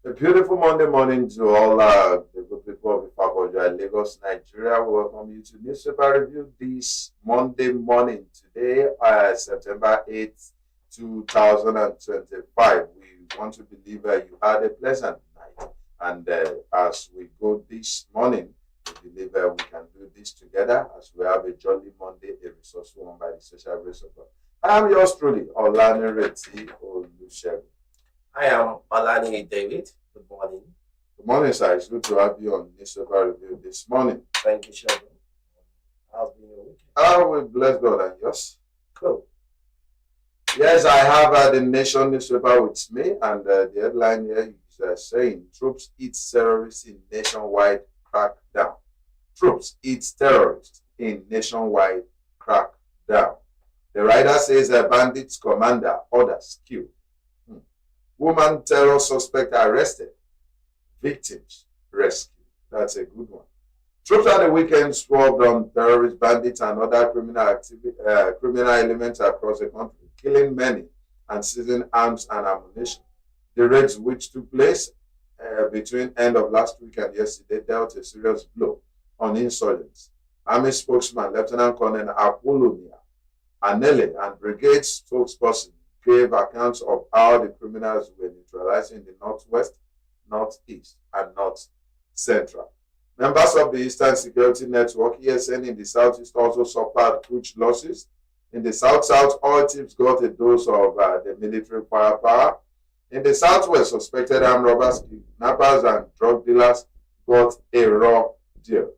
A beautiful Monday morning to all the good people of Ifako, Lagos, Nigeria. We welcome you to Newspaper Review this Monday morning. Today, September 8th, 2025. We want to believe you had a pleasant night. And as we go this morning, we believe we can do this together as we have a jolly Monday, a resourceful one by the social grace of God. I am yours truly, Olanireti Olusegun. I am Olaniyi David. Good morning. Good morning, sir. It's good to have you on Newspaper Review this morning. Thank you, Sheldon. How's been your weekend? We bless God and yours. Cool. Yes, I have the Nation newspaper with me, and the headline here is saying troops eat terrorists in nationwide crackdown. Troops eat terrorists in nationwide crackdown. The writer says a bandits commander orders killed. Woman terror suspect arrested. Victims rescued. That's a good one. Troops at the weekend swarmed on terrorist bandits and other criminal elements across the country, killing many and seizing arms and ammunition. The raids which took place between end of last week and yesterday dealt a serious blow on insurgents. Army spokesman Lieutenant Colonel Apollonia Anele and brigade spokesperson gave accounts of how the criminals were neutralized in the northwest, northeast, and north central. Members of the Eastern Security Network, ESN, in the southeast also suffered huge losses. In the south-south, all teams got a dose of the military firepower. In the southwest, suspected armed robbers, kidnappers, and drug dealers got a raw deal.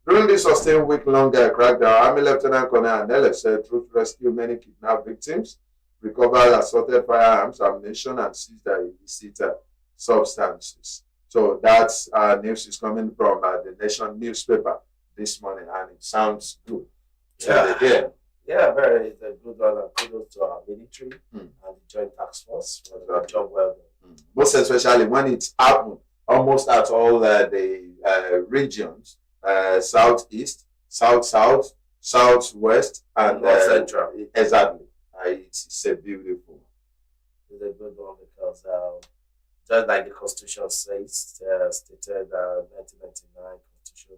During this sustained week-long crackdown, Army Lieutenant Colonel Anele said troops rescued many kidnapped victims, recovered assorted firearms, ammunition, and seized illicit substances. So that's news is coming from the Nation newspaper this morning, and it sounds good. Yeah, very a good one. And kudos to our military and the Joint Task Force for the job well done. Most especially when it's happened almost at all the regions, southeast, south-south, southwest, and North Central. Exactly. It's a beautiful one. It's a good one because just like the Constitution says, stated 1999 Constitution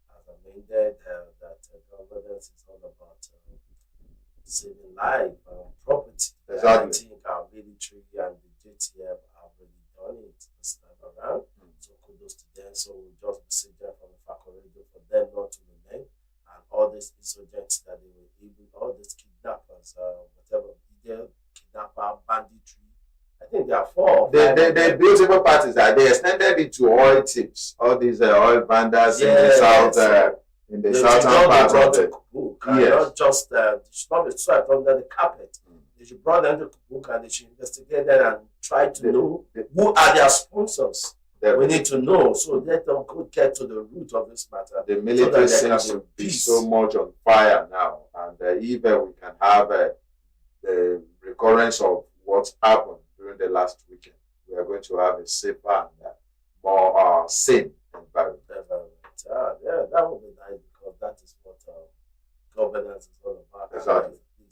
as amended, that governance is all about saving life and property. Exactly. I think our military and the JTF have really done it this time around. So kudos to them. So we just message them from the Ifako radio for them not to relent, and all these insurgents that they were able, all these kidnappers, whatever, kidnapper, banditry. I think there are four. The beautiful part is that they extended it to oil tips, all these oil vandals in the south, in the southern part of the Yes. Not just they should not be swept under the carpet. They should bring them to Kubuk and they should investigate them and try to know who are their sponsors. We need to know so let them get to the root of this matter. The military seems to be so much on fire now, and if we can have the recurrence of what happened during the last weekend, we are going to have a safer and more sane environment. Yeah, that would be nice because that is what governance is all about. Exactly. We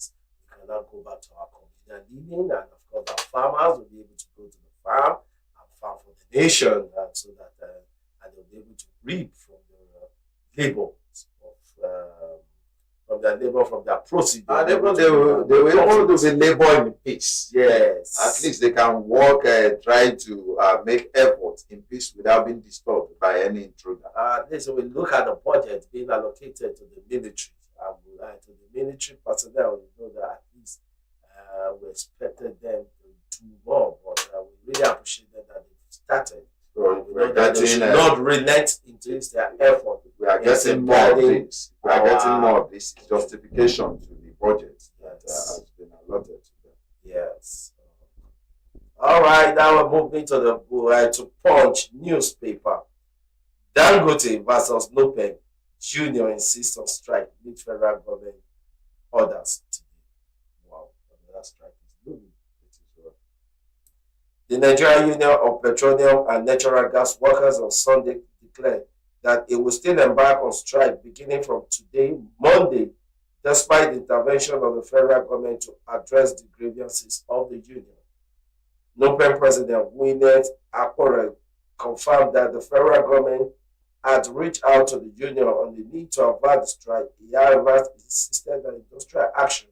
cannot go back to our community living, and of course our farmers will be able to go to the farm and farm for the nation, so that and they'll be able to reap from the labor from their proceeds. And even they will able to be labor in peace. Yes. At least they can work, try to make efforts in peace without being disturbed by any intruder. At least we look at the budget being allocated to the military. To the military personnel, we know that at least we expected them to do more, but we really appreciate that they've started. So we know that they should not relent into their effort. We are getting more of this. We are getting more of this justification to the budget that has been allotted to them. Yes. All right, now we're moving to the to Punch newspaper. Dangote versus Nopeng. Junior insists on strike. Meet federal government orders today. Wow, that strike is looming. It is well. The Nigerian Union of Petroleum and Natural Gas Workers on Sunday declared that it will still embark on strike beginning from today, Monday, despite the intervention of the federal government to address the grievances of the union. NOPEM President Wilnet Akpore confirmed that the federal government had reached out to the union on the need to avert the strike. He, however, insisted that industrial action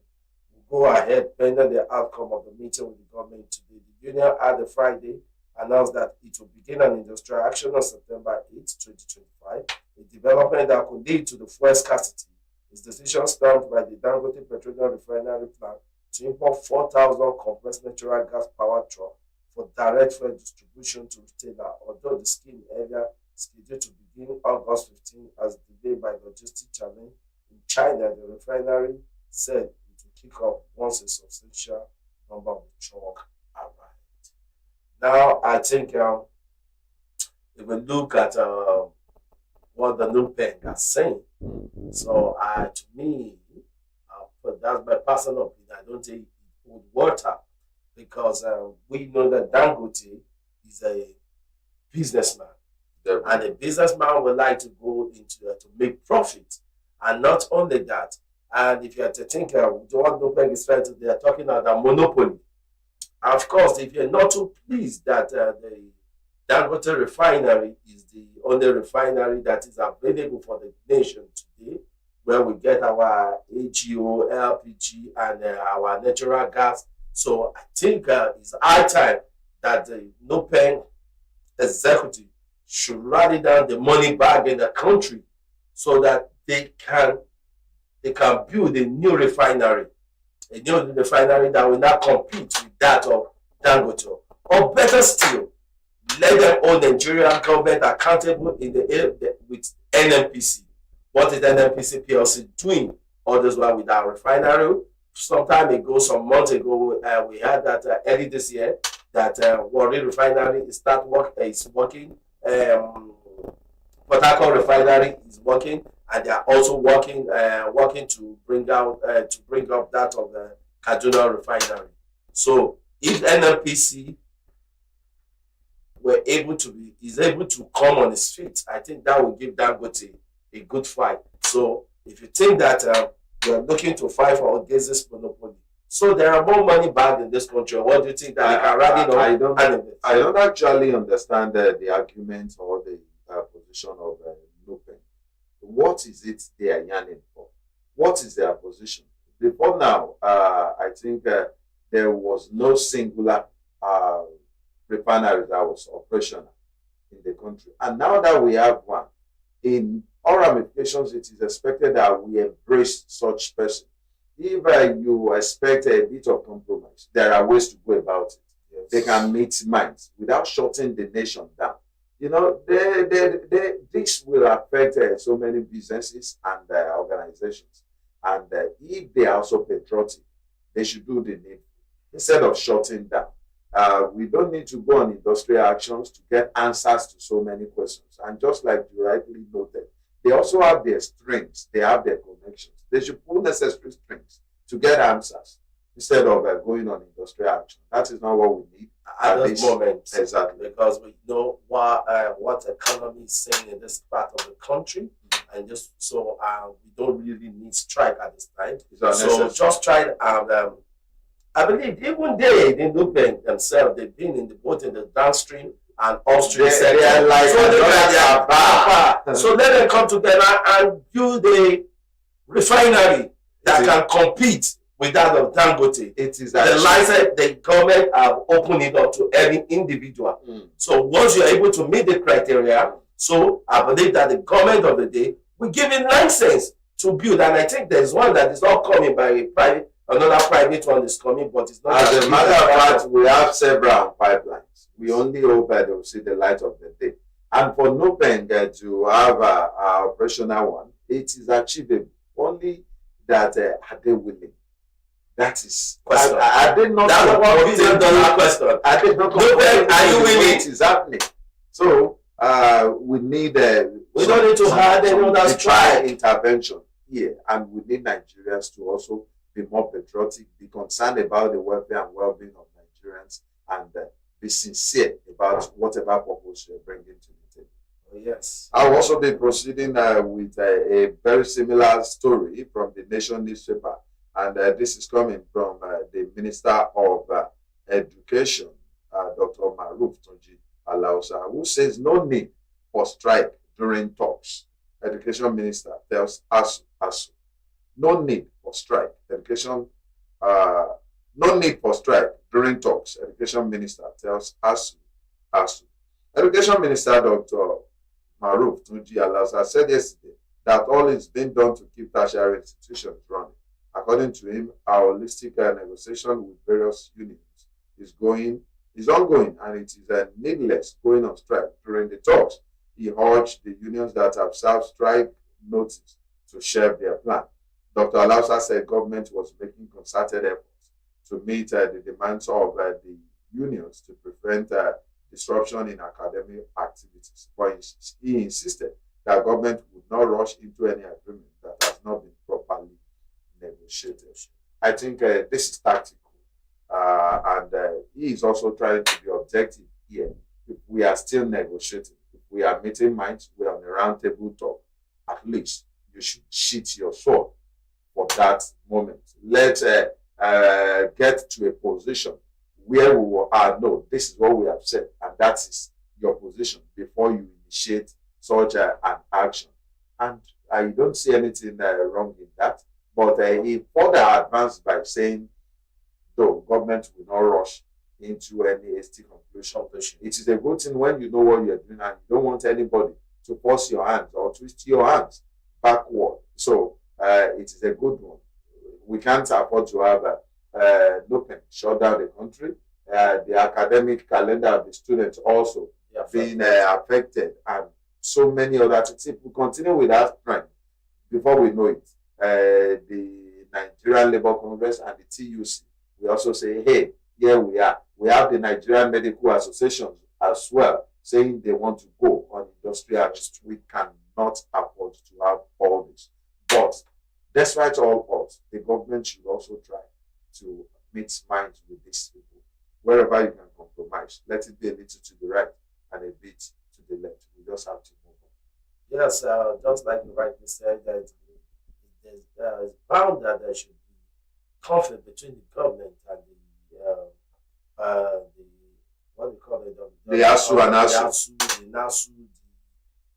will go ahead pending the outcome of the meeting with the government today. The union had the Friday announced that it will begin an industrial action on September 8, 2025, a development that could lead to the fuel scarcity. His decision stamped by the Dangote Petroleum Refinery plant to import 4,000 compressed natural gas powered trucks for direct fuel distribution to retailer, although the scheme earlier scheduled to begin August 15 as delayed by logistic challenge in China. The refinery said it will kick off once a substantial number of the trucks arrived. Now, I think if we look at what the new pen are saying, so to me, but that's my personal opinion. I don't think it would water because we know that Dangote is a businessman, and a businessman would like to go into to make profit, and not only that. And if you have to think, what Nopeg is trying to, they are talking about a monopoly. Of course, if you're not too pleased that the Dangote refinery is the only refinery that is available for the nation today, where we get our AGO, LPG, and our natural gas. So I think it's high time that the NOPEN executive should rally down the money bag in the country so that they can build a new refinery that will not compete with that of Dangote. Or better still, let them hold Nigerian government accountable with NNPC. What is NNPC PLC doing? All this while with our refinery. Some months ago, we had that early this year that Warri refinery is working. Port Harcourt refinery is working, and they are also working to bring up that of the Kaduna refinery. So if NNPC is able to come on his feet, I think that will give Dangote a good fight. So if you think that we are looking to fight for against this monopoly, so there are more money back in this country, what do you think that they can rally on? I don't actually understand the argument or the position of Lupen. What is it they are yearning for? What is their position? Before now, I think there was no singular refinery that was operational in the country. And now that we have one, in all ramifications, it is expected that we embrace such person. If you expect a bit of compromise, there are ways to go about it. Yes. They can meet minds without shutting the nation down. You know, this will affect so many businesses and organizations. And if they are also patriotic, they should do the needful instead of shutting down. We don't need to go on industrial actions to get answers to so many questions. And just like you rightly noted, they also have their strengths, they have their connections. They should pull necessary strengths to get answers instead of going on industrial action. That is not what we need at this moment. Exactly. Because we know what economy is saying in this part of the country. And just so we don't really need strike at this time. So just try and I believe even they look themselves, they've been both in the downstream and upstream sector. So let them come together and build a refinery that can compete with that of Dangote. It is the license the government have opened it up to every individual. So once you are able to meet the criteria, so I believe that the government of the day will give it license to build. And I think there's one that is not coming by a private. Another private one is coming, but it's not. As a matter of fact, we have several pipelines. We only hope that they will see the light of the day. And for Nopeng to have an operational one, it is achievable. Only that are they willing? That is question. Are they not? That's $1 billion question. Are they not? Nopeng, are you willing? It is happening. So we need. We don't need to have another strike intervention here, and we need Nigerians to also be more patriotic, be concerned about the welfare and well-being of Nigerians, and be sincere about whatever purpose you're bringing to the table. Oh, yes. I'll also be proceeding with a very similar story from the Nation newspaper, and this is coming from the Minister of Education, Dr. Maruf Tunji Alao. who says no need for strike during talks. Education Minister tells ASU. No need for strike. Uh, no need for strike during talks. Education Minister tells ASU. Education Minister Dr. Maruf Tunji Alausa said yesterday that all is being done to keep tertiary institutions running. According to him, our holistic negotiation with various unions is ongoing, and it is needless going on strike during the talks. He urged the unions that have served strike notice to share their plan. Dr. Alausa said government was making concerted efforts to meet the demands of the unions to prevent disruption in academic activities. But he insisted that government would not rush into any agreement that has not been properly negotiated. I think this is tactical, and he is also trying to be objective here. If we are still negotiating, if we are meeting minds, we are on a round table talk, at least you should sheath your sword for that moment. Let's get to a position where we will no, this is what we have said, and that is your position before you initiate such an action. And I don't see anything wrong in that. But he further advanced by saying, though government will not rush into any hasty conclusion. It is a good thing when you know what you're doing and you don't want anybody to force your hands or twist your hands backward. So it is a good one. We can't afford to have nothing shut down the country. The academic calendar of the students also being affected, and so many other things. If we continue with that trend, before we know it, the Nigerian Labour Congress and the TUC, we also say, hey, here we are. We have the Nigerian Medical Associations as well saying they want to go on industrial arrest. We cannot afford to have all this. But despite all odds, the government should also try to meet minds with these people. Wherever you can compromise, let it be a little to the right and a bit to the left. We just have to move on. Yes, just like you rightly said, that there's bound that there should be conflict between the government and the what do you call it? The ASU and ASU. The NASU,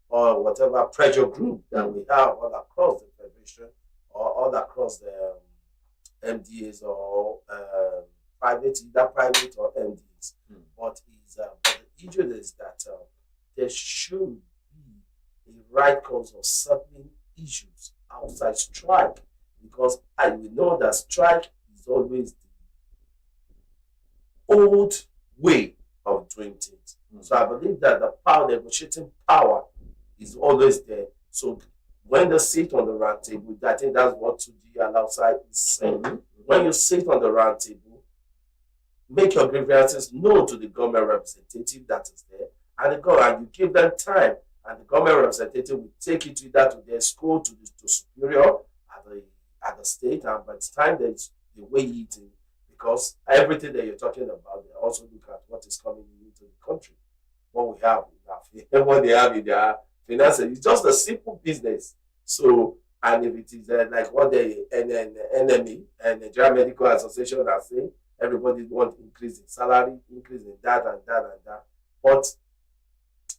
or whatever pressure group that we have all across the federation or all across the MDAs or private, either private or MDAs. But the issue is that there should be a right cause of certain issues outside strike, because I will know that strike is always the old way of doing things. So I believe that the negotiating power is always there. So when they sit on the round table, I think that's what Tuji Alausa is saying. When you sit on the round table, make your grievances known to the government representative that is there, and you give them time, and the government representative will take it either to their school, to superior at the state, and by the time they weigh it in, because everything that you're talking about, they also look at what is coming into the country, what we have in what they have in their finances. It's just a simple business. So, and if it is like what the NME and Nigerian Medical Association are saying, everybody wants increase in salary, increase in that and that and that. But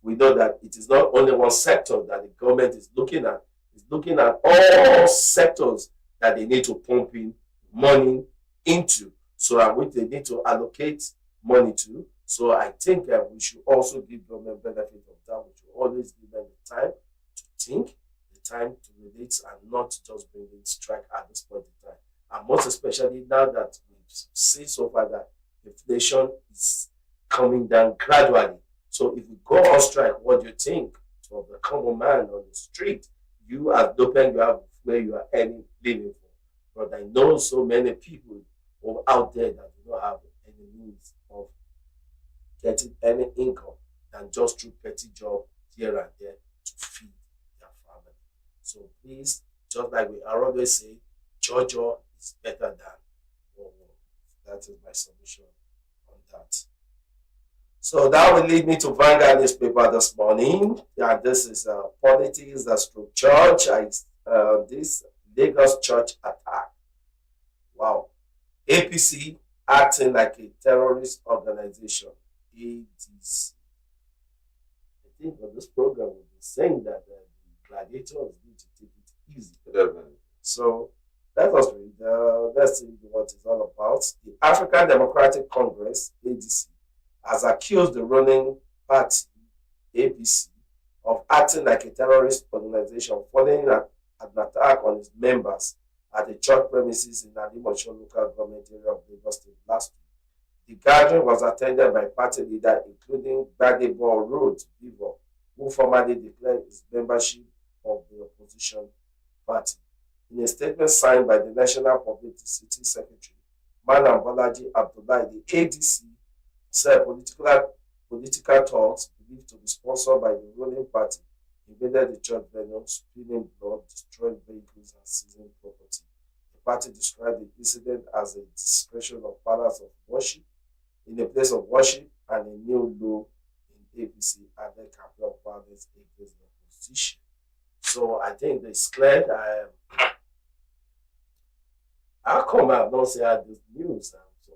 we know that it is not only one sector that the government is looking at. It's looking at all sectors that they need to pump in money into, so which they need to allocate money to. So I think we should also give government benefit of that. We should always give them the time to think, the time to relate, and not just bring in strike at this point in time. And most especially now that we've seen so far that inflation is coming down gradually. So if we go on strike, what do you think of the common man on the street? You as doping, you have where you are earning living for. But I know so many people out there that do not have any means of getting any income than just through petty job here and there to feed their family. So please, just like we are always say, Jojo is better than Wowo. That is my submission on that. So that will lead me to Vanguard newspaper this morning. Yeah, this is politics that stroke church. This Lagos church attack. Wow. APC acting like a terrorist organization. ADC. think on this program we'll be saying that the gladiators need to take it easy. Definitely. So let us read. Let's see what it's all about. The African Democratic Congress (ADC) has accused the ruling party (APC) of acting like a terrorist organization following an attack on its members at the church premises in Alimosho local government area of Lagos State last week. The gathering was attended by party leaders including Gbadebo Road Vivo, who formally declared his membership of the opposition party. In a statement signed by the National Publicity Secretary, Malam Bolaji Abdullahi, the ADC said political talks believed to be sponsored by the ruling party invaded the church venue, spilling blood, destroyed vehicles, and seizing property. The party described the incident as a desecration of palace of worship in a place of worship and a new law in APC added campaign of violence against the opposition. So I think it's clear that how come I've not seen this news?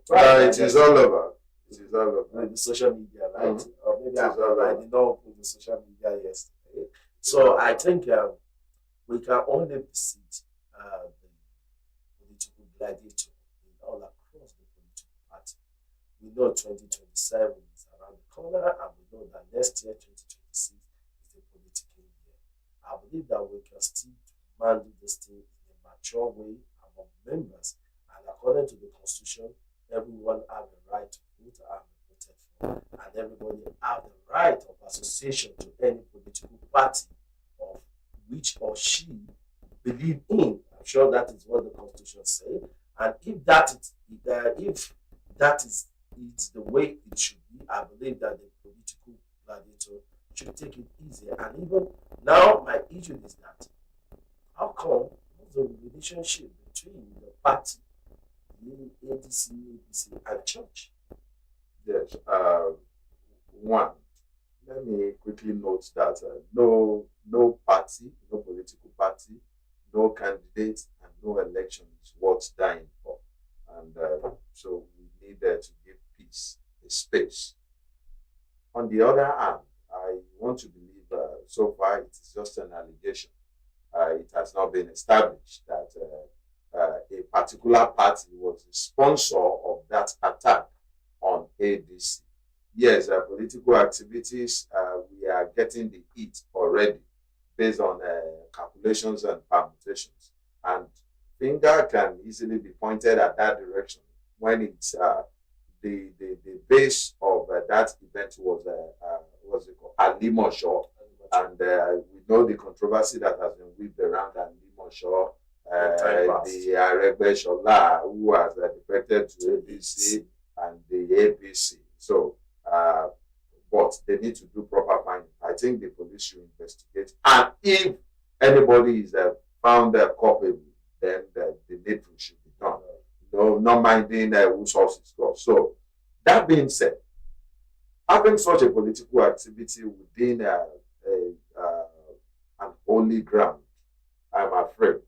It is all over. It is all over. With the social media, right? Or maybe I did not open the social media yesterday. So I think we can only visit the political gladiator in all across the political party. We know 2027 is around the corner, and we know that next year, 2026, is the political year. I believe that we can still handle this thing in a mature way among members, and according to the constitution, everyone have the right to vote and be voted for, and everybody have the right of association to any political party of which or she believe in. I'm sure that is what the constitution says, and if that is it's the way it should be, I believe that the political gladiator should take it easy. And even now, my issue is that how come what's the relationship between the party, the ADC, APC, and church? Yes. One, let me quickly note that no party, no political party, no candidate, and no election is worth dying for. And so we need to give peace a space. On the other hand, I want to believe so far it is just an allegation. It has not been established that a particular party was the sponsor of that attack on ADC. Yes, political activities, we are getting the heat already based on calculations and permutations. And finger can easily be pointed at that direction when it's the base of that event was what's it called? Alimosho. And we know the controversy that has been whipped around Alimosho. The Aregbe who has defected to ABC and the APC. So, but they need to do proper finding. I think the police should investigate. And if anybody is found culpable, then the needful should be done. No, not minding whose source is God. So, that being said, having such a political activity within an holy ground, I'm afraid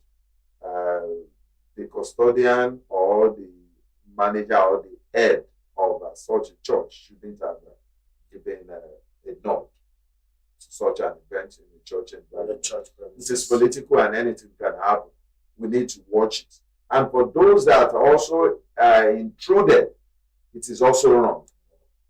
the custodian or the manager or the head of such a church shouldn't have given a nod to such an event in the church environment. This is political and anything can happen. We need to watch it. And for those that also intruded, it is also wrong.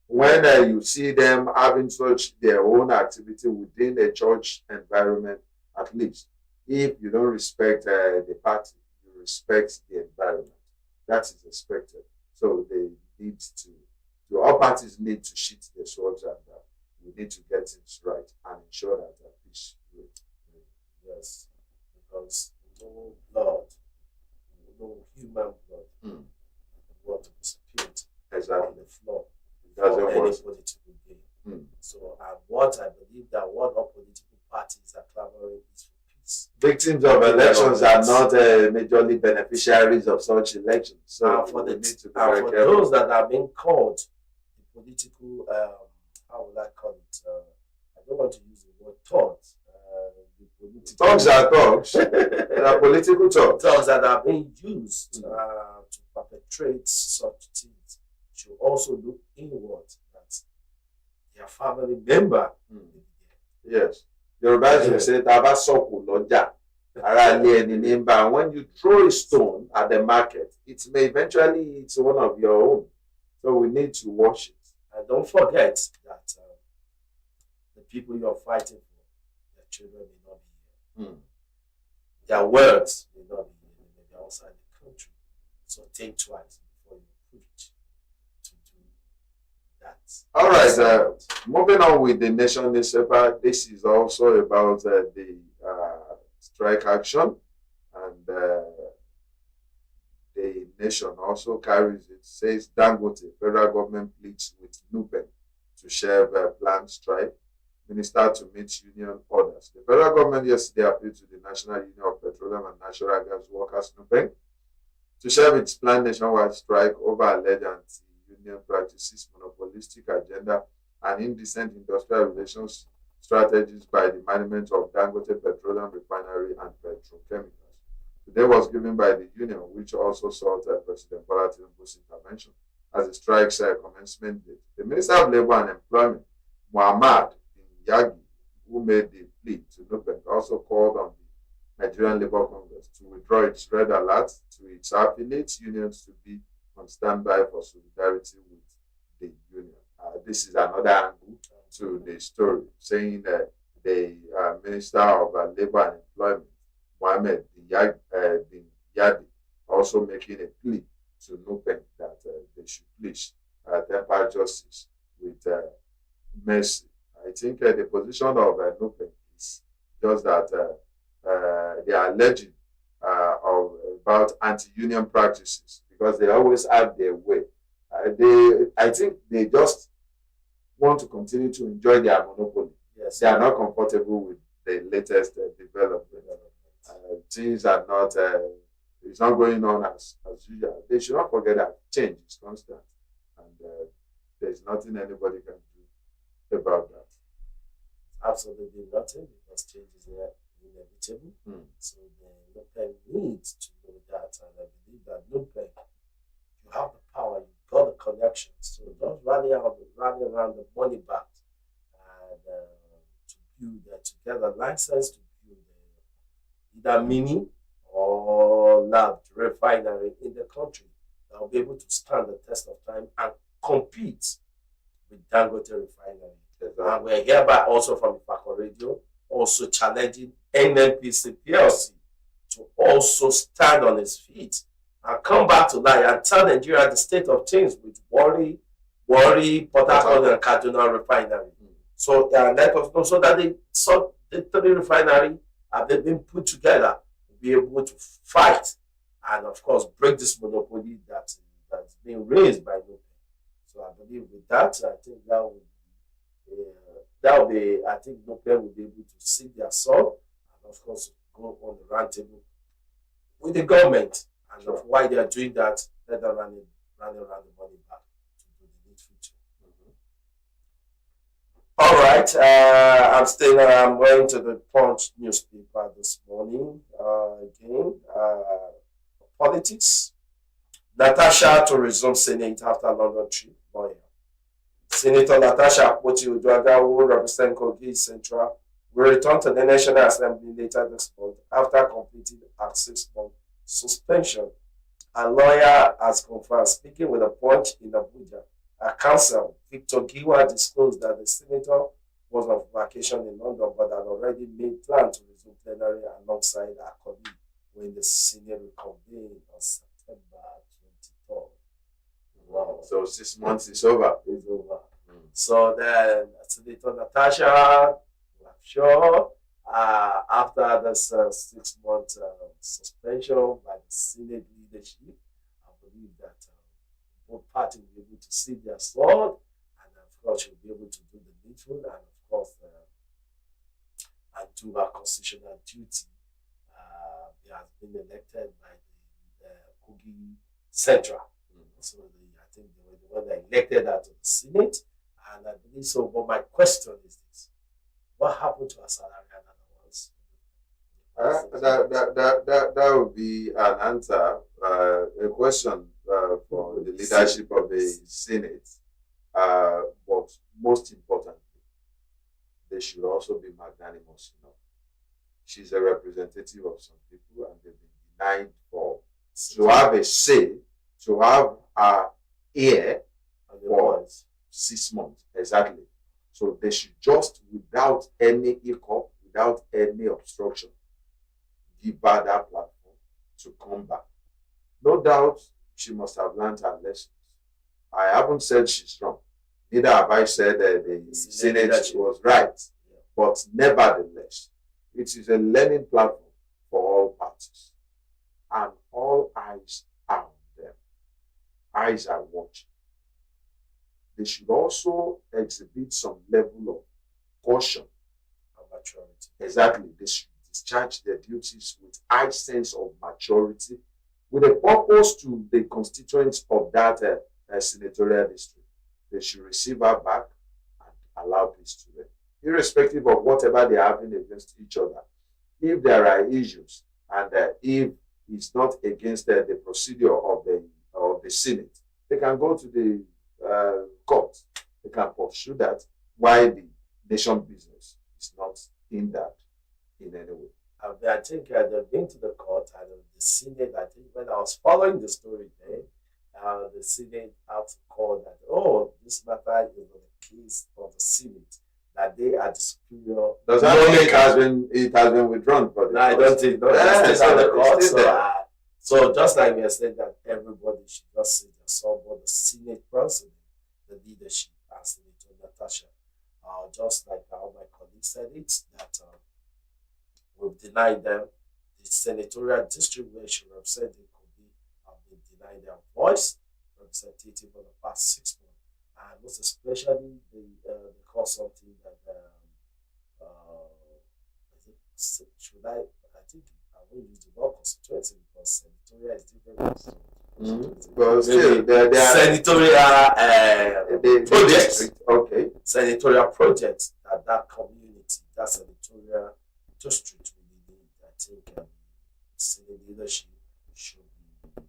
When you see them having such their own activity within a church environment, at least, if you don't respect the party, you respect the environment. That is expected. So they need to all parties need to sheath their swords, and we need to get things right and ensure that peace reigns. Yes, because no blood, no human blood, want to be spilled on the floor for any political gain. So, what I believe that what all political parties are clamoring is for peace. Victims of elections are not majorly beneficiaries of such elections. So, for those that are being called the political, how would I call it? I don't want to use the word thoughts. Talks are talks. There are political talks. Talks that are being used to perpetrate such things should also look inward that their family member will be there. Yes. Yorùbá will say taba sọ̀kò lọ́jà. And when you throw a stone at the market, it may eventually hit one of your own. So we need to watch it. And don't forget that the people you're fighting for, their children may not be here. Their words may not be here. They may be outside the country. So think twice before you put it to do that. All right. Moving on with the Nation newspaper, this is also about the strike action, and the Nation also carries it. Says Dangote, federal government pleads with NUPEN to share planned strike. Minister to meet union orders. The federal government yesterday appealed to the National Union of Petroleum and Natural Gas Workers (NUPEN) to share its planned nationwide strike over alleged anti-union practices, monopolistic agenda, and indecent industrial relations strategies by the management of Dangote Petroleum Refinery and Petrochemicals. Today was given by the union, which also sought President Bola Tinubu's intervention as the strike's commencement date. The Minister of Labour and Employment, Muhammad Yagi, who made the plea to NUPEN, also called on the Nigerian Labour Congress to withdraw its red alert to its affiliate unions to be on standby for solidarity with the union. This is another angle to the story, saying that the Minister of Labour and Employment, Mohammed Yadi, also making a plea to NUPEN that they should please temper justice with mercy. I think the position of NUPEN is just that they are alleging about anti-union practices because they always have their way. I think they just want to continue to enjoy their monopoly. Yes, they are not comfortable with the latest development. Things are not, it's not going on as usual. They should not forget that change is constant, and there's nothing anybody can do about that. Absolutely nothing, because change is inevitable. So the NUPEN needs to know that, and I believe that NUPEN, you have the power, you've got the connections, so don't rally around the money back and to build together license to build either mini or large refinery in the country that will be able to stand the test of time and compete with Dangote Refinery. And we're hereby also from Ifako Radio, also challenging NNPC PLC to also stand on its feet and come back to life and tell Nigeria the state of things with Warri, Port Harcourt, and Kaduna Refinery. So let us know so that the three refinery have been put together to be able to fight and of course break this monopoly that's being raised by NUPEN. So I believe with that, I think I think NUPEN will be able to see their soul and of course go on the round table with the government. And of why they are doing that, let them run around the money back to do the needful too. All right, I'm going to the Punch newspaper this morning. Again, politics. Natasha to resume Senate after London trip. Lawyer. Senator Natasha Akpoti-Uduaghan, who represents Kogi Central, will return to the National Assembly later this month after completing a 6-month suspension. A lawyer has confirmed, speaking with a Punch in Abuja. A counsel, Victor Giwa, disclosed that the senator was on vacation in London but had already made plans to resume plenary alongside her colleague when the Senate reconvened on September 23rd. Wow. So 6 months is over. It's over. So then Senator Natasha, I'm sure, after this 6-month suspension by the Senate leadership, I believe that both parties will be able to see their sword, and of course will be able to do the needful, and of course and do our constitutional duty. He has been elected by the Kogi Central. So I think they were the one that elected her to the Senate, and I believe so. But my question is this: what happened to her salary and other ones? That would be an answer, a question for the leadership of the Senate. But most importantly, they should also be magnanimous enough. She's a representative of some people, and they've been denied for to have a say, to have a ear for 6 months exactly. So they should just, without any hiccup, without any obstruction, give her that platform to come back. No doubt she must have learned her lessons. I haven't said she's wrong. Neither have I said the Senate was right. But nevertheless, it is a learning platform for all parties. And all eyes are on them. Eyes are watching. They should also exhibit some level of caution and maturity. Exactly. They should discharge their duties with high sense of maturity, with a purpose to the constituents of that senatorial district. They should receive her back and allow peace to reign, irrespective of whatever they are having against each other. If there are issues, and if it's not against the procedure of the Senate, they can go to the court. They can pursue that, while the nation business is not in that in any way. I think they've been to the court, and the Senate, I think when I was following the story there, the Senate had to call that, oh, this matter is on the case of the Senate, that they are the superior. Does that mean it has been withdrawn? No, I don't think the court. So just like we are saying that everybody should just say their song, but the Senate president, the leadership, and Senator Natasha, just like how my colleague said it, that we've denied them the senatorial district where she represented Kogi, have been denied their voice representative for the past 6 months, and most especially they call something that should I think I won't use the word constituency because senatorial is different. Well, still, they are senatorial projects. Okay. Senatorial projects that community, that senatorial district really need. I think Senate leadership should be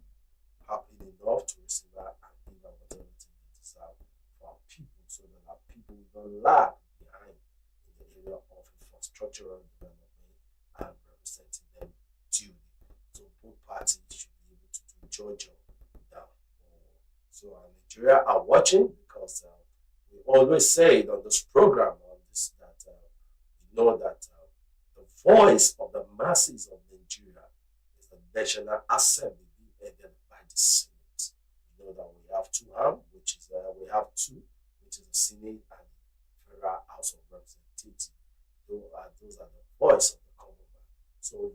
happy enough to receive her and give her whatever they deserve for our people, so that our people will not lag behind in the area of infrastructural development and representing them duly. So both parties should be able to do Georgia now. So Nigeria are watching, because we always say it on this program on this that we know that the voice of the masses of Nigeria is the National Assembly being headed by the Senate. We know that we have two arms, which is the Senate and the Federal House of Representatives. Those are the voice of the common man. So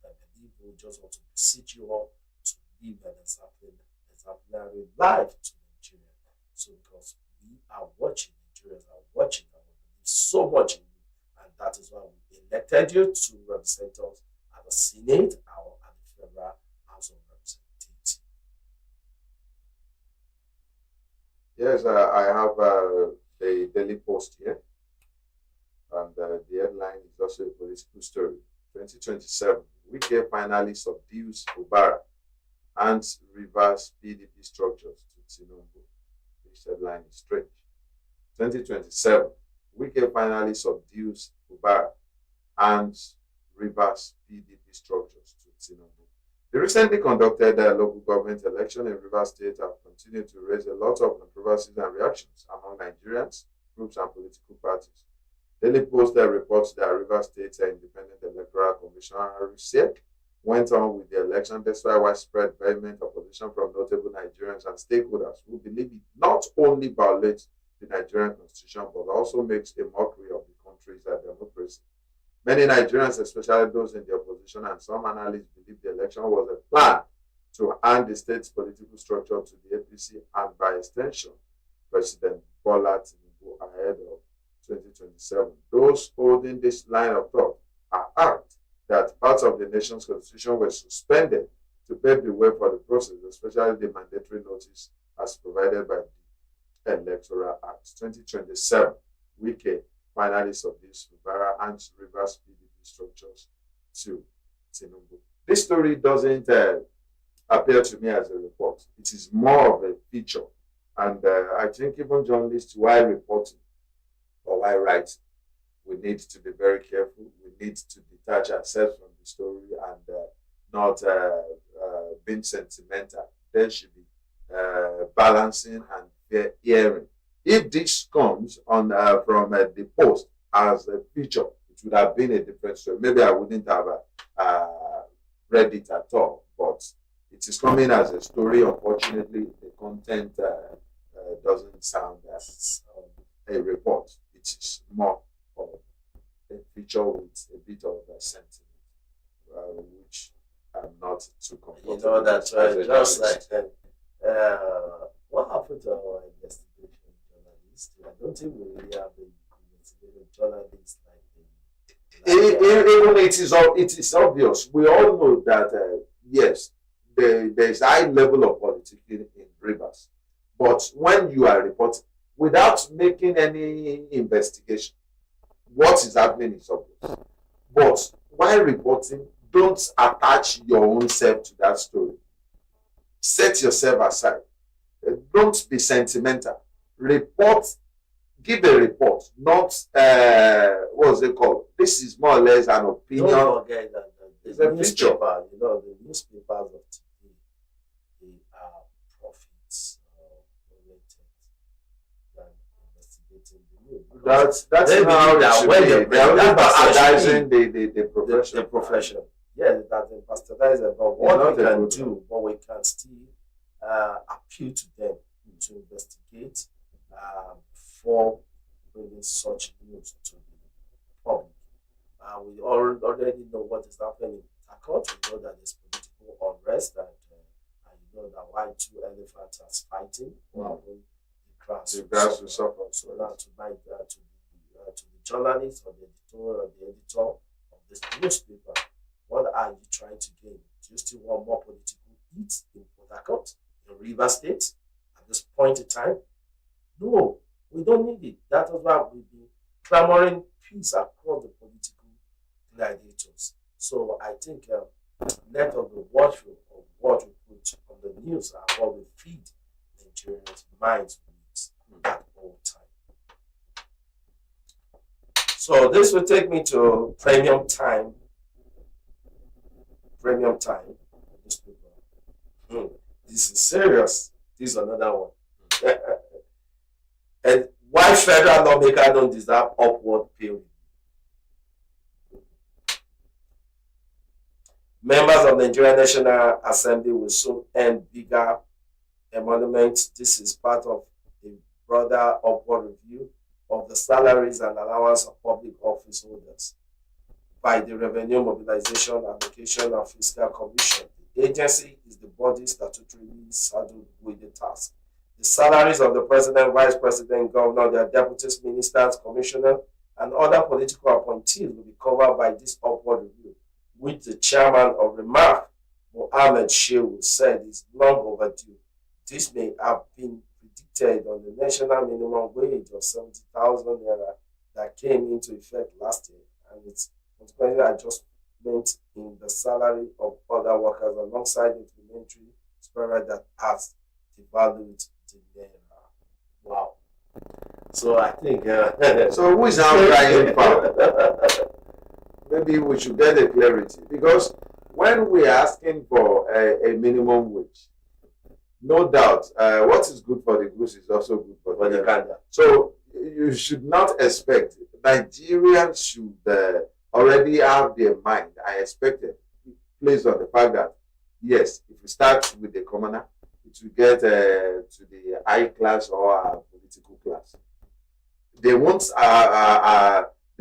I believe we just want to beseech you all to live an exemplary life to Nigeria. So because we are watching, Nigerians are watching, and we believe so much in you, and that is why we elected you to represent us at the Senate or at the Federal House of Representatives. Yes, I have the Daily Post here, and the headline is also a political story. 2027, Wike finally subdues Ubara and reverse PDP structures to Tinubu. This headline is strange. 2027, Wike finally subdues Ubara and reverse PDP structures to Tinubu. The recently conducted local government election in Rivers State have continued to raise a lot of controversies and reactions among Nigerians, groups, and political parties. Daily Post reports that Rivers State Independent Electoral Commissioner RISEC went on with the election despite widespread vehement opposition from notable Nigerians and stakeholders who believe it not only violates the Nigerian constitution but also makes a mockery of the country's democracy. Many Nigerians, especially those in the opposition, and some analysts believe the election was a plan to hand the state's political structure to the APC and, by extension, President Bola Tinubu ahead of 2027. Those holding this line of thought are apt that parts of the nation's constitution were suspended to pave the way for the process, especially the mandatory notice as provided by the Electoral Act. 2027, Wike finally subdues Ubara and reverse PDP structures to Tinubu. This story doesn't appear to me as a report. It is more of a feature. And I think even journalists, while reporting or while writing, we need to be very careful. We need to detach ourselves from the story and not being sentimental. There should be balancing and fair hearing. If this comes on from the post as a feature, it would have been a different story. Maybe I wouldn't have read it at all, but it is coming as a story. Unfortunately, the content doesn't sound as a report. It is more of a feature with a bit of a sentiment, which I'm not too comfortable You know, that's with as right. a Just like journalist. what happened to our investigation journalists? I don't think we really have the investigative journalists like Even it is obvious. We all know that yes, there is high level of politics in rivers, but when you are reporting without making any investigation, what is happening is obvious. But while reporting, don't attach your own self to that story. Set yourself aside. Don't be sentimental. Report, give a report, not what's it called? This is more or less an opinion. don't forget that It's a feature. the newspapers of today, they are profits oriented than investigating the news. That's They how believe it that should when be. the They are only president bastardizing the the profession. profession. Yes, that they bastardize it, but It's what not we a can good do, but we can still appeal to them to investigate before bringing such news to the public. We already know what is happening in Takot. We know that there's political unrest and you know that why two elephants are fighting. Well, the grass The grass will suffer. suffer. So now to the journalist or the editor of this newspaper, what are you trying to gain? Do you still want more political heat in Port Harcourt, in River State, at this point in time? No, we don't need it. That is why we've been clamoring peace across the political gladiators. So I think let us be watchful of what we put on the news and what we feed Nigerians' minds with at all time. So this will take me to premium time. Premium time. Newspaper. This is serious. This is another one. And why federal lawmakers don't deserve upward pay review? Members of the Nigerian National Assembly will soon earn bigger emoluments. This is part of a broader upward review of the salaries and allowance of public office holders by the Revenue Mobilization, Allocation and Fiscal Commission. The agency is the body statutorily saddled with the task. The salaries of the president, vice president, governor, their deputies, ministers, commissioners, and other political appointees will be covered by this upward review, which the chairman of REMAF, Mohammed Shehu, said is long overdue. This may have been predicted on the national minimum wage of 70,000 naira that came into effect last year, and its consequently adjustment in the salary of other workers alongside implementary spiral that has devalued the naira. Wow. So I think So who is now crying foul? Maybe we should get a clarity, because when we are asking for a minimum wage, no doubt what is good for the goose is also good for the gander. So you should not expect Nigerians should already have their mind. I expected placed on the fact that yes, if we start with the commoner, it will get to the high class or political class. They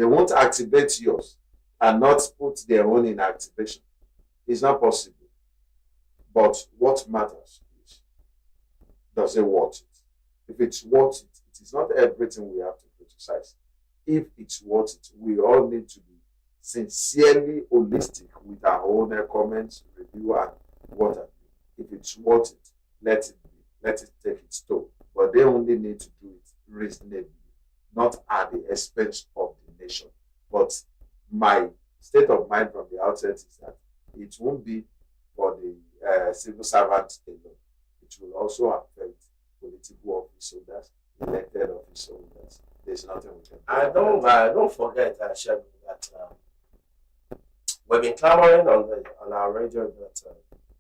won't activate yours and not put their own in activation. It's not possible. But what matters is, does it worth it? If it's worth it, it is not everything we have to criticize. If it's worth it, we all need to be sincerely holistic with our own comments, review, and what have you. If it's worth it, let it be. Let it take its toll. But they only need to do it reasonably, not at the expense of the nation. But my state of mind from the outset is that it won't be for the civil servants alone. It will also affect political office holders, elected office holders. there's nothing we can do. I don't forget, Shegun, that we've been clamoring on our radio that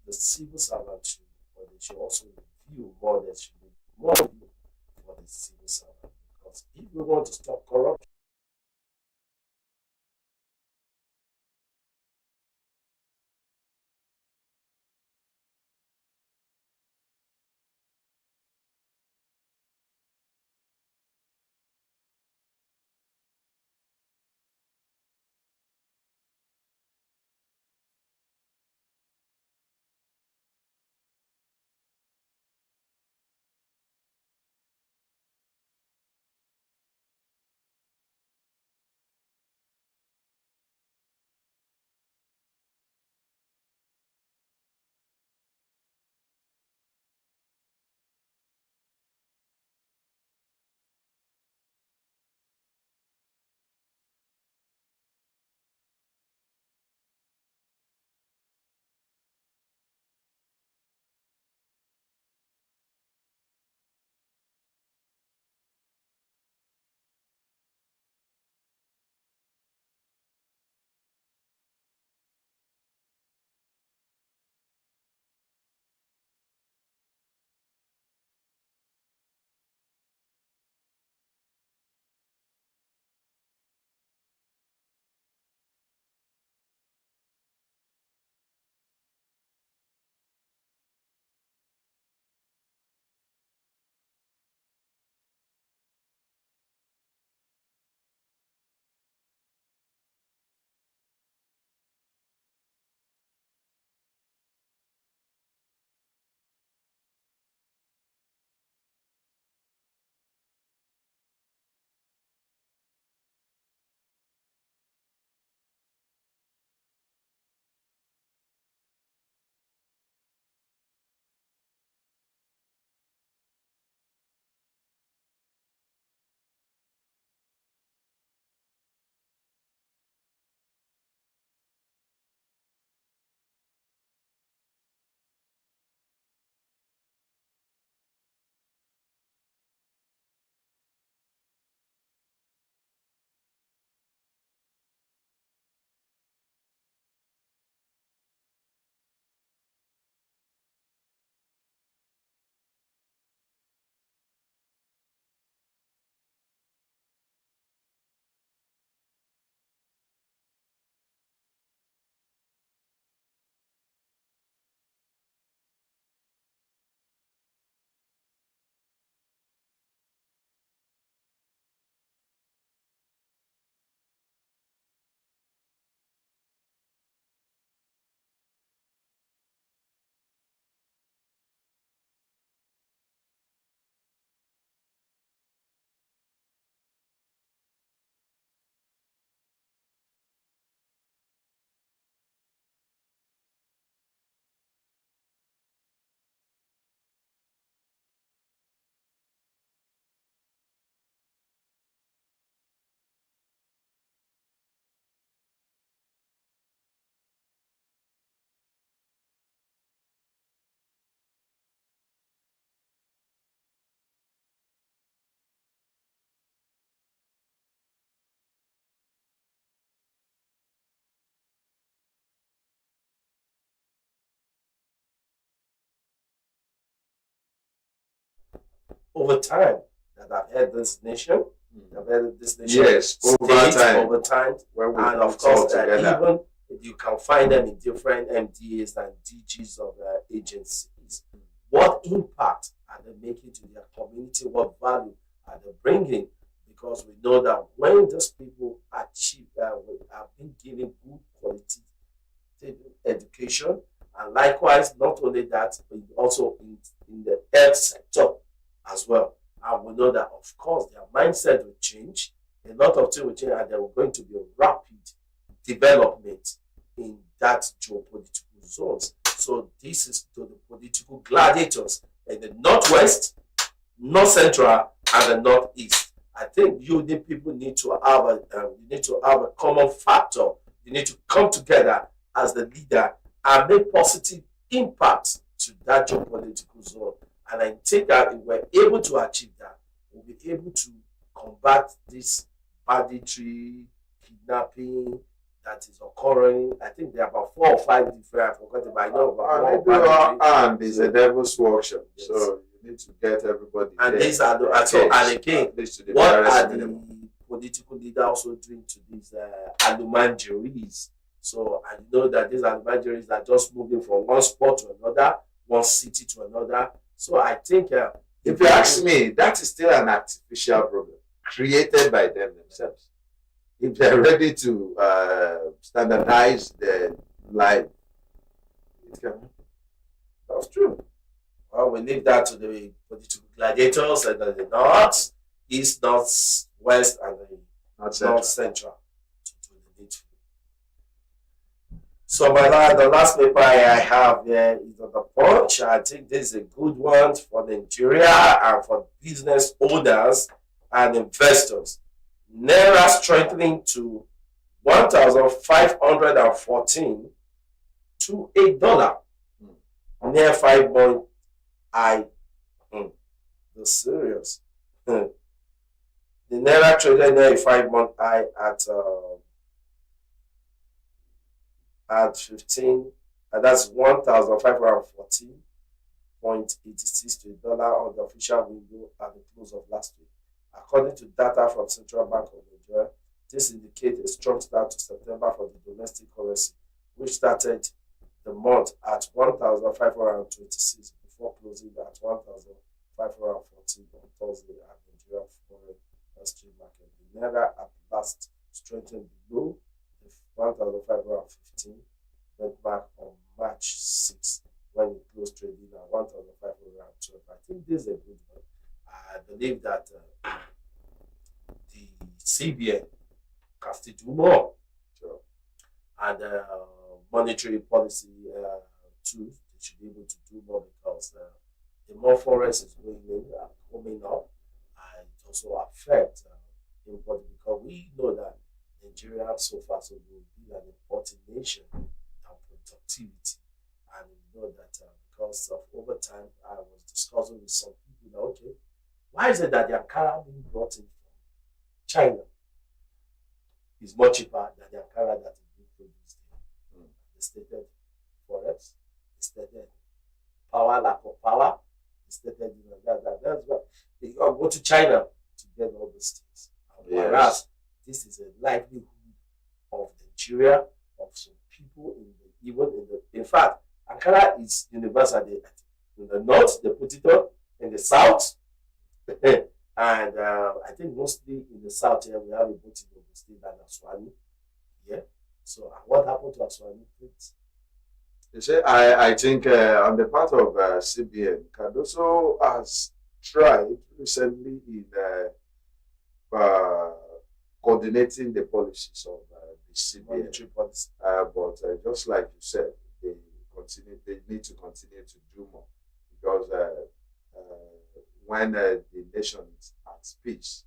the civil servant should, or they should also review more. There should be more review for the civil servant, because if we want to stop corruption, over time that I've had this nation, I've had this nation Yes, over time, when we and of put all course, together. even you can find them in different MDAs and DGs of agencies. What impact are they making to their community? What value are they bringing? Because we know that when those people achieve, have been given good quality education, and likewise, not only that, but also in the health sector as well. And we know that, of course, their mindset will change. A lot of things will change, and there will going to be a rapid development in that geopolitical zones. So this is to the political gladiators in the northwest, north central, and the northeast. I think people need to have a common factor. You need to come together as the leader and make positive impact to that geopolitical zone. And I think that if we're able to achieve that, we'll be able to combat this banditry, kidnapping that is occurring. I think there are about 4 or 5 different. I forgot about. I know about and and is a devil's workship. Yes. So you need to get everybody. And there. these are and again, what are the political leaders also doing to these alumanjeries? So I know that these alumanjeries are just moving from one spot to another, one city to another. So I think, if you ask me, that is still an artificial problem created by them themselves. If they're ready to standardize their life, it can happen. That's true. Well, we leave that to the political gladiators and the north, east, north, west, and the north central to do the needful. So the last paper I have here is on the Punch. I think this is a good one for Nigeria and for business owners and investors. Naira strengthening to 1,514 to $8. Near 5 month high. The serious. The Naira traded near a 5 month high at 15, and that's 1,514.86 to $1 on the official window at the close of last week. According to data from Central Bank of Nigeria, this indicates a strong start to September for the domestic currency, which started the month at 1,526 before closing at 1,514 on Thursday at Nigeria Foreign Exchange Market. The Naira at last strengthened below the 1,515 benchmark on March 6 when it closed trading at 1,512. I think this is a good one. I believe that the CBN can still do more. Sure. And monetary policy too, they should be able to do more because the more forex is going in and coming up, and it also affects import because we know that Nigeria so far so will be an importing nation and productivity, and we know that because of over time, I was discussing with some people that okay, why is it that the Ankara being brought in from China is much cheaper than the Ankara that is being produced here? The stated forex, the stated power, lack of power, the stated that's why they go to China to get all these things. Whereas this is a livelihood of Nigeria, of some people in fact, Ankara is universal. In the north, they put it on, in the south, and I think mostly in the south here we have a boat in the state and Aswani. Yeah. So what happened to Aswani? You see, I think on the part of CBN, Cardoso has tried recently in coordinating the policies of the CBN monetary policy. But just like you said, they need to continue to do more because when the nation is at peace,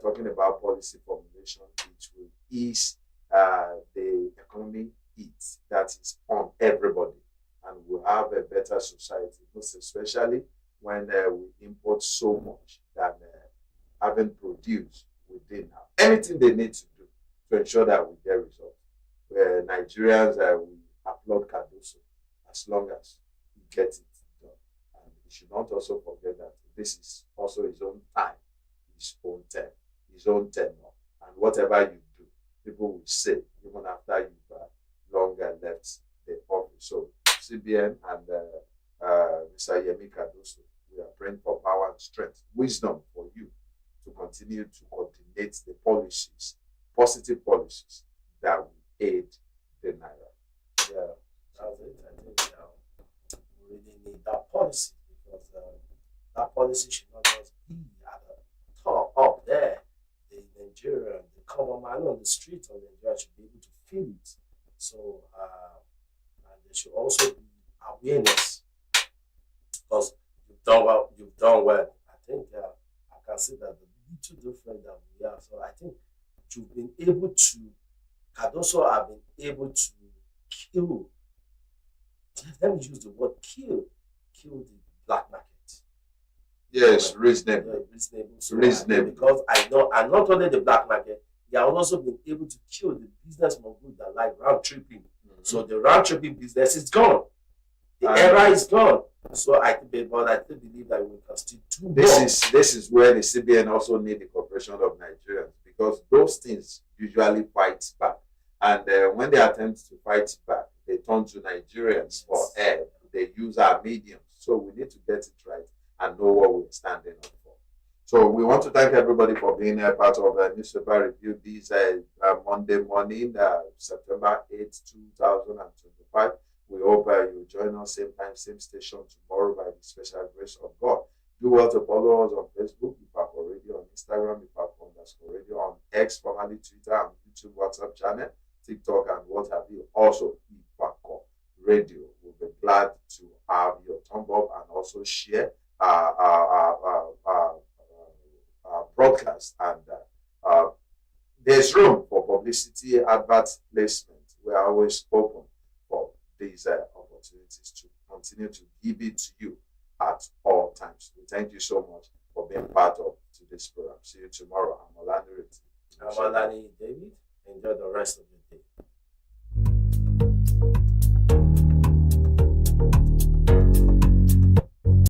talking about policy formulation, it will ease the economy heat that is on everybody, and we'll have a better society, most especially when we import so much than having produced within now. Anything they need to do to ensure that we get results. Where Nigerians, we applaud Cardoso as long as we get it done. And we should not also forget that this is also his own time, his own term, his own tenure. And whatever you do, people will say, even after you've longer left the office. So CBN and Mr. Yemi Cardoso, we are praying for power and strength, wisdom for you to continue to coordinate the policies, positive policies that will aid the Naira. Yeah, that's it. I think we really need that policy because that policy should not just be at the top up there. The Nigerian, the common man on the street of Nigeria should be able to feel it. So, and there should also be awareness because you've done well. I think I can see that the little difference that we have. So I think you've been able to, Cardoso have been able to kill. Let me use the word kill the black market. Yes, reasonable. Reasonable. So Reasonable. because I know, and not only the black market, they have also been able to kill the business mogul that like round tripping. So the round tripping business is gone. The era is gone. So I think, but I still believe that we can still do this is where the CBN also need the cooperation of Nigerians, because those things usually fight back, and when they attempt to fight back, they turn to Nigerians for help. They use our mediums. So we need to get it right and know what we're standing up for. So we want to thank everybody for being a part of the newspaper review this Monday morning, September 8th, 2025. We hope you join us same time, same station tomorrow by the special grace of God. Do well to follow us on Facebook, Ifako Radio, on Instagram, Ifako_radio, on X, formerly Twitter, and YouTube, WhatsApp channel, TikTok, and what have you. Also, Ifako Radio. We'll be glad to have your thumb up and also share our broadcast. And there's room for publicity, advert placement. We are always open for these opportunities to continue to give it to you at all times. We thank you so much for being part of today's program. See you tomorrow. I'm Olanireti. I'm Olaniyi, David. Enjoy the rest of the day.